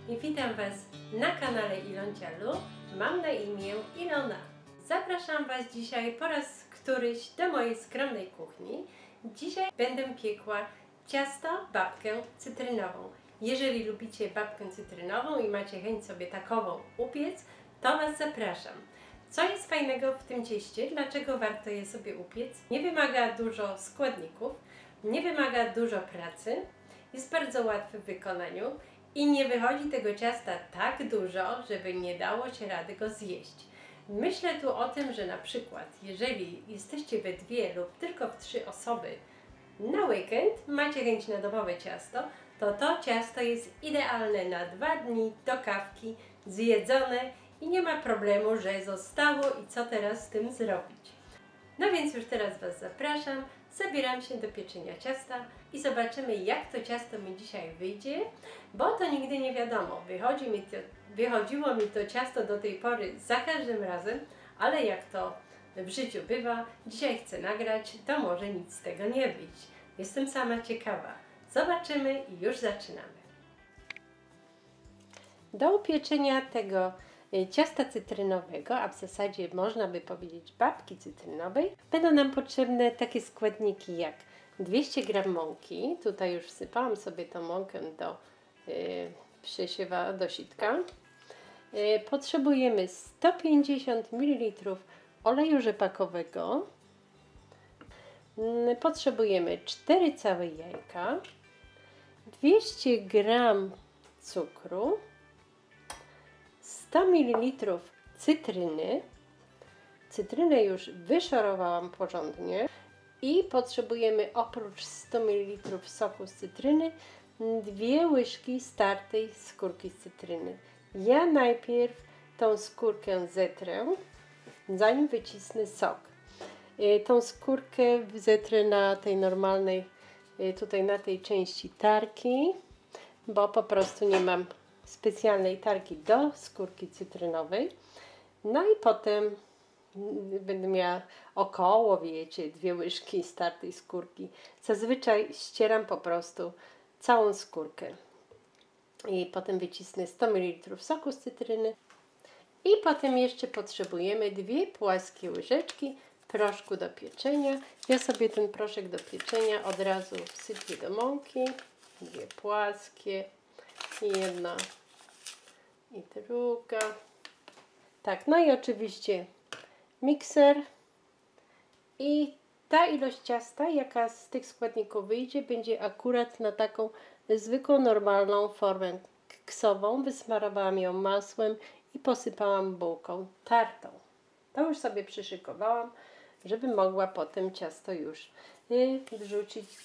i witam Was na kanale Iloncialu. Mam na imię Ilona. Zapraszam Was dzisiaj po raz któryś do mojej skromnej kuchni. Dzisiaj będę piekła ciasto babkę cytrynową. Jeżeli lubicie babkę cytrynową i macie chęć sobie takową upiec, to Was zapraszam. Co jest fajnego w tym cieście? Dlaczego warto je sobie upiec? Nie wymaga dużo składników, nie wymaga dużo pracy, jest bardzo łatwy w wykonaniu i nie wychodzi tego ciasta tak dużo, żeby nie dało się rady go zjeść. Myślę tu o tym, że na przykład jeżeli jesteście we dwie lub tylko w 3 osoby na weekend, macie chęć na domowe ciasto, to ciasto jest idealne na 2 dni do kawki, zjedzone i nie ma problemu, że zostało i co teraz z tym zrobić. No więc już teraz Was zapraszam, zabieram się do pieczenia ciasta i zobaczymy, jak to ciasto mi dzisiaj wyjdzie, bo to nigdy nie wiadomo. Wychodziło mi to ciasto do tej pory za każdym razem, ale jak to w życiu bywa, dzisiaj chcę nagrać, to może nic z tego nie wyjść. Jestem sama ciekawa. Zobaczymy i już zaczynamy. Do upieczenia tego ciasta cytrynowego, a w zasadzie można by powiedzieć babki cytrynowej, będą nam potrzebne takie składniki jak 200 g mąki. Tutaj już wsypałam sobie tą mąkę do przesiewa do sitka. Potrzebujemy 150 ml oleju rzepakowego. Potrzebujemy 4 całe jajka, 200 g cukru, 100 ml cytryny. Cytrynę już wyszorowałam porządnie i potrzebujemy oprócz 100 ml soku z cytryny 2 łyżki startej skórki z cytryny. Ja najpierw tą skórkę zetrę, zanim wycisnę sok. Tą skórkę zetrę na tej normalnej, tutaj na tej części tarki, bo po prostu nie mam specjalnej tarki do skórki cytrynowej. No i potem będę miała około, wiecie, 2 łyżki startej skórki. Zazwyczaj ścieram po prostu całą skórkę. I potem wycisnę 100 ml soku z cytryny. I potem jeszcze potrzebujemy 2 płaskie łyżeczki proszku do pieczenia. Ja sobie ten proszek do pieczenia od razu wsypię do mąki. 2 płaskie i jedna i druga. Tak, no i oczywiście mikser. I ta ilość ciasta, jaka z tych składników wyjdzie, będzie akurat na taką zwykłą, normalną formę keksową. Wysmarowałam ją masłem i posypałam bułką tartą. To już sobie przyszykowałam, żeby mogła potem ciasto już wrzucić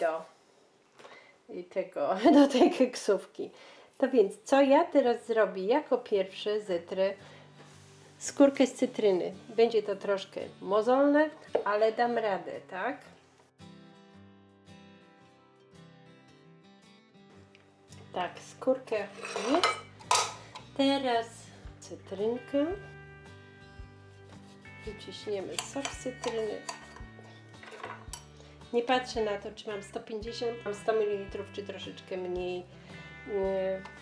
do tej keksówki. To więc co ja teraz zrobię? Jako pierwsze zetrę skórkę z cytryny. Będzie to troszkę mozolne, ale dam radę, tak? Tak, skórkę jest. Teraz cytrynkę. Wyciśniemy sok z cytryny. Nie patrzę na to, czy mam 150, mam 100 ml, czy troszeczkę mniej.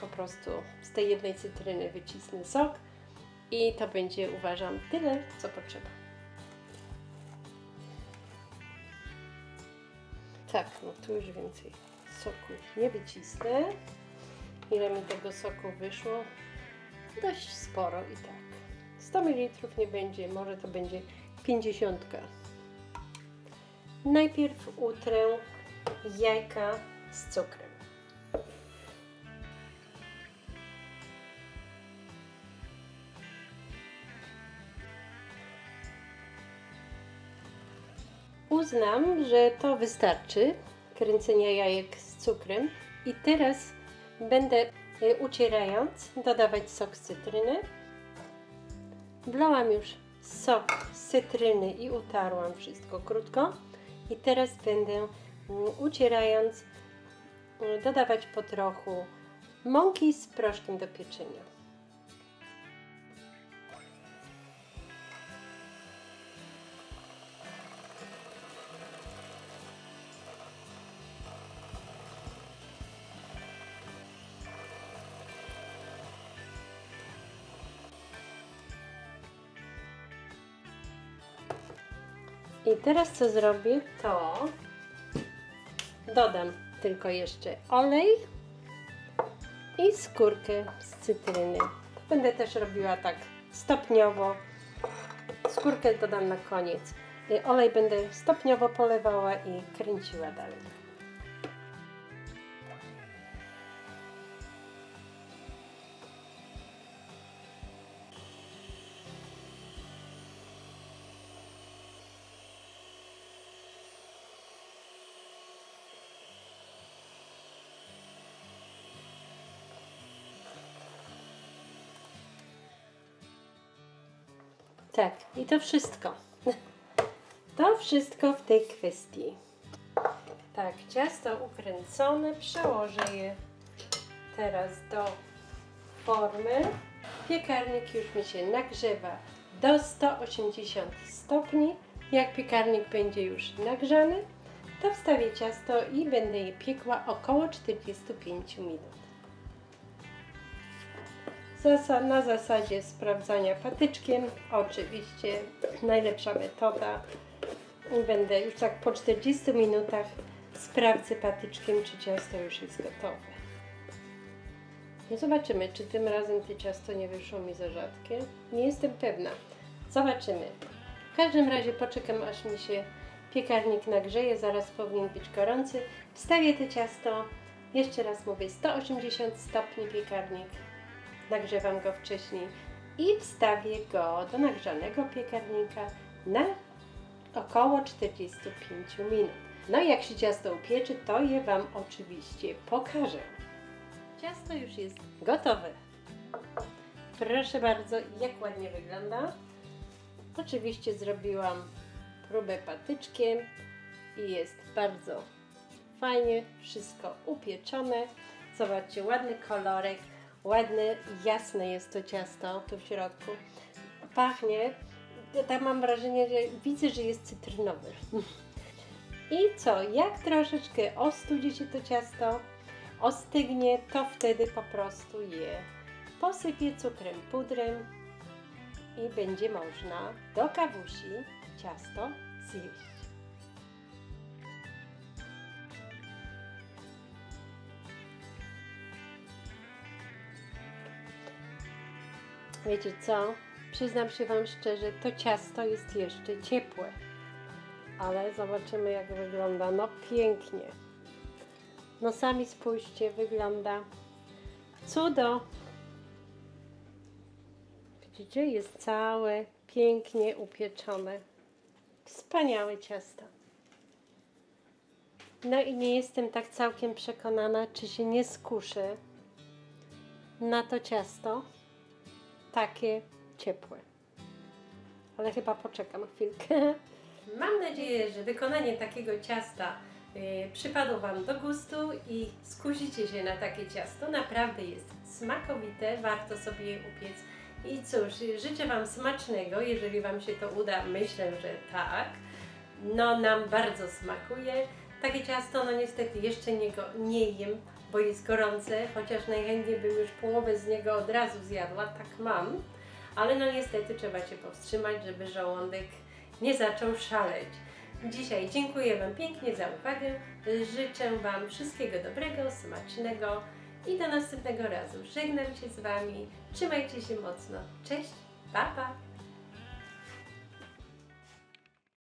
Po prostu z tej jednej cytryny wycisnę sok i to będzie, uważam, tyle, co potrzeba. Tak, no tu już więcej soku nie wycisnę. Ile mi tego soku wyszło? Dość sporo i tak. 100 ml nie będzie, może to będzie 50. Najpierw utrę jajka z cukrem. Uznam, że to wystarczy kręcenia jajek z cukrem i teraz będę ucierając dodawać sok z cytryny. Wlałam już sok z cytryny i utarłam wszystko krótko i teraz będę ucierając dodawać po trochu mąki z proszkiem do pieczenia. I teraz co zrobię, to dodam tylko jeszcze olej i skórkę z cytryny. Będę też robiła tak stopniowo. Skórkę dodam na koniec. Olej będę stopniowo polewała i kręciła dalej. Tak, i to wszystko. To wszystko w tej kwestii. Tak, ciasto ukręcone, przełożę je teraz do formy. Piekarnik już mi się nagrzewa do 180 stopni. Jak piekarnik będzie już nagrzany, to wstawię ciasto i będę je piekła około 45 minut. Na zasadzie sprawdzania patyczkiem, oczywiście najlepsza metoda. Będę już tak po 40 minutach sprawdzę patyczkiem, czy ciasto już jest gotowe. No zobaczymy, czy tym razem to ciasto nie wyszło mi za rzadkie. Nie jestem pewna. Zobaczymy. W każdym razie poczekam, aż mi się piekarnik nagrzeje. Zaraz powinien być gorący. Wstawię to ciasto. Jeszcze raz mówię, 180 stopni piekarnik. Nagrzewam go wcześniej i wstawię go do nagrzanego piekarnika na około 45 minut. No i jak się ciasto upieczy, to je Wam oczywiście pokażę. Ciasto już jest gotowe. Proszę bardzo, jak ładnie wygląda. Oczywiście zrobiłam próbę patyczkiem i jest bardzo fajnie wszystko upieczone. Zobaczcie, ładny kolorek. Ładne, jasne jest to ciasto tu w środku. Pachnie, tak mam wrażenie, że widzę, że jest cytrynowy. I co, jak troszeczkę ostudzi się to ciasto, ostygnie, to wtedy po prostu je posypię cukrem, pudrem i będzie można do kawusi ciasto zjeść. Wiecie co? Przyznam się Wam szczerze, to ciasto jest jeszcze ciepłe. Ale zobaczymy, jak wygląda. No pięknie. No sami spójrzcie, wygląda cudo. Widzicie? Jest całe pięknie upieczone. Wspaniałe ciasto. No i nie jestem tak całkiem przekonana, czy się nie skuszę na to ciasto. Takie ciepłe. Ale chyba poczekam chwilkę. Mam nadzieję, że wykonanie takiego ciasta przypadło Wam do gustu i skusicie się na takie ciasto. Naprawdę jest smakowite, warto sobie je upiec. I cóż, życzę Wam smacznego, jeżeli Wam się to uda, myślę, że tak. No nam bardzo smakuje. Takie ciasto, no niestety jeszcze nie jem, bo jest gorące, chociaż najchętniej bym już połowę z niego od razu zjadła, tak mam. Ale no niestety trzeba się powstrzymać, żeby żołądek nie zaczął szaleć. Dzisiaj dziękuję Wam pięknie za uwagę, życzę Wam wszystkiego dobrego, smacznego i do następnego razu. Żegnam się z Wami, trzymajcie się mocno. Cześć, pa pa!